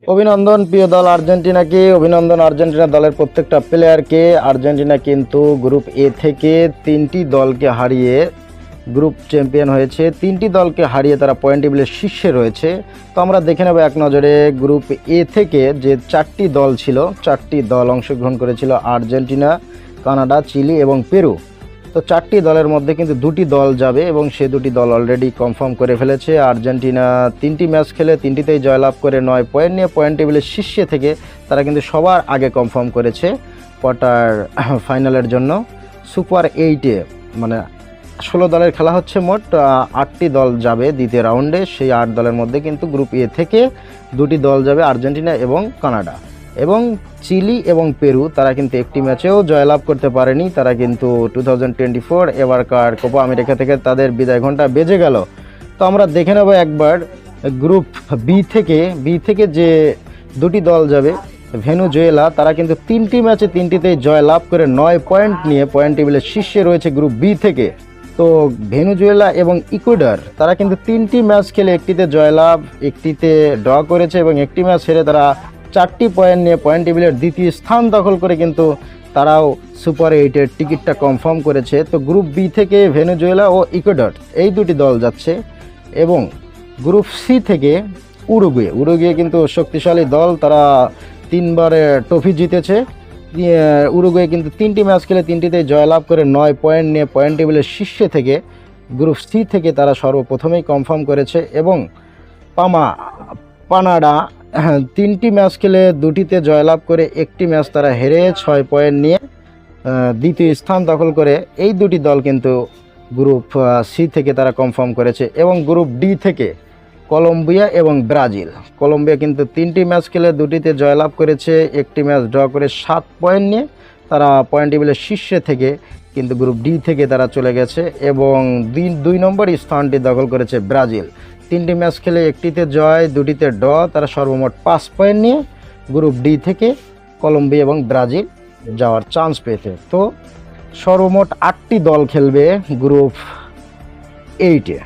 অভিনন্দন প্রিয় দল আর্জেন্টিনাকে, অভিনন্দন আর্জেন্টিনা দলের প্রত্যেকটা প্লেয়ারকে। আর্জেন্টিনা কিন্তু গ্রুপ এ থেকে 3টি দলকে হারিয়ে গ্রুপ চ্যাম্পিয়ন হয়েছে। 3টি দলকে হারিয়ে তারা পয়েন্ট টেবিলের শীর্ষে রয়েছে। তো আমরা দেখে নেব এক নজরে গ্রুপ এ থেকে যে 4টি দল ছিল, 4টি দল অংশগ্রহণ করেছিল, আর্জেন্টিনা, কানাডা, চিলি এবং পেরু। তো 4টি দলের মধ্যে কিন্তু 2টি দল যাবে এবং সে 2টি দল অলরেডি কনফার্ম করে ফেলেছে। আর্জেন্টিনা 3টি ম্যাচ খেলে 3টিতেই জয়লাভ করে 9 পয়েন্ট নিয়ে পয়েন্ট টেবিলের শীর্ষে থেকে তারা কিন্তু সবার আগে কনফার্ম করেছে কোয়ার্টার ফাইনালের জন্য। সুপার 8-এ মানে 16 দলের খেলা হচ্ছে, মোট 8টি দল যাবে দ্বিতীয় রাউন্ডে। সেই 8 দলের মধ্যে কিন্তু গ্রুপ এ থেকে 2টি দল যাবে, আর্জেন্টিনা এবং কানাডা। এবং চিলি এবং পেরু তারা কিন্তু একটি ম্যাচেও জয়লাভ করতে পারেনি। তারা কিন্তু 2024 এবারকার কোপা আমেরিকা থেকে তাদের বিদায় ঘণ্টা বেজে গেল। তো আমরা দেখে নেব একবার গ্রুপ বি থেকে যে 2টি দল যাবে, ভেনেজুয়েলা, তারা কিন্তু 3টি ম্যাচে 3টিতেই জয়লাভ করে 9 পয়েন্ট নিয়ে পয়েন্ট টেবিলের শীর্ষে রয়েছে গ্রুপ বি থেকে। তো ভেনেজুয়েলা এবং ইকুয়েডর তারা কিন্তু 3টি ম্যাচ খেলে একটিতে জয়লাভ, একটিতে ড্র করেছে এবং একটি ম্যাচ হেরে তারা 4টি পয়েন্ট নিয়ে পয়েন্ট টেবিলের দ্বিতীয় স্থান দখল করে কিন্তু তারাও সুপার 8-এর টিকিটটা কনফার্ম করেছে। তো গ্রুপ বি থেকে ভেনেজুয়েলা ও ইকুয়েডর এই 2টি দল যাচ্ছে। এবং গ্রুপ সি থেকে উরুগুয়ে কিন্তু শক্তিশালী দল, তারা 3বারে ট্রফি জিতেছে। উরুগুয়ে কিন্তু 3টি ম্যাচ খেলে 3টিতে জয়লাভ করে 9 পয়েন্ট নিয়ে পয়েন্ট টেবিলের শীর্ষে থেকে গ্রুপ সি থেকে তারা সর্বপ্রথমেই কনফার্ম করেছে। এবং কানাডা 3টি ম্যাচ খেলে 2টিতে জয়লাভ করে 1টি ম্যাচ তারা হেরে 6 পয়েন্ট নিয়ে দ্বিতীয় স্থান দখল করে। এই 2টি দল কিন্তু গ্রুপ সি থেকে তারা কনফার্ম করেছে। এবং গ্রুপ ডি থেকে কলম্বিয়া এবং ব্রাজিল, কলম্বিয়া কিন্তু 3টি ম্যাচ খেলে 2টিতে জয়লাভ করেছে, 1টি ম্যাচ ড্র করে 7 পয়েন্ট নিয়ে তারা পয়েন্ট টেবিলের শীর্ষে থেকে কিন্তু গ্রুপ ডি থেকে তারা চলে গেছে। এবং 2 নম্বর স্থানটি দখল করেছে ব্রাজিল, 3টি ম্যাচ খেলে 1টিতে জয়, 2টিতে ড্র, তারা সর্বমোট 5 পয়েন্ট নিয়ে গ্রুপ ডি থেকে কলম্বিয়া এবং ব্রাজিল যাওয়ার চান্স পেয়েছে। তো সর্বমোট 8টি দল খেলবে গ্রুপ 8-এ।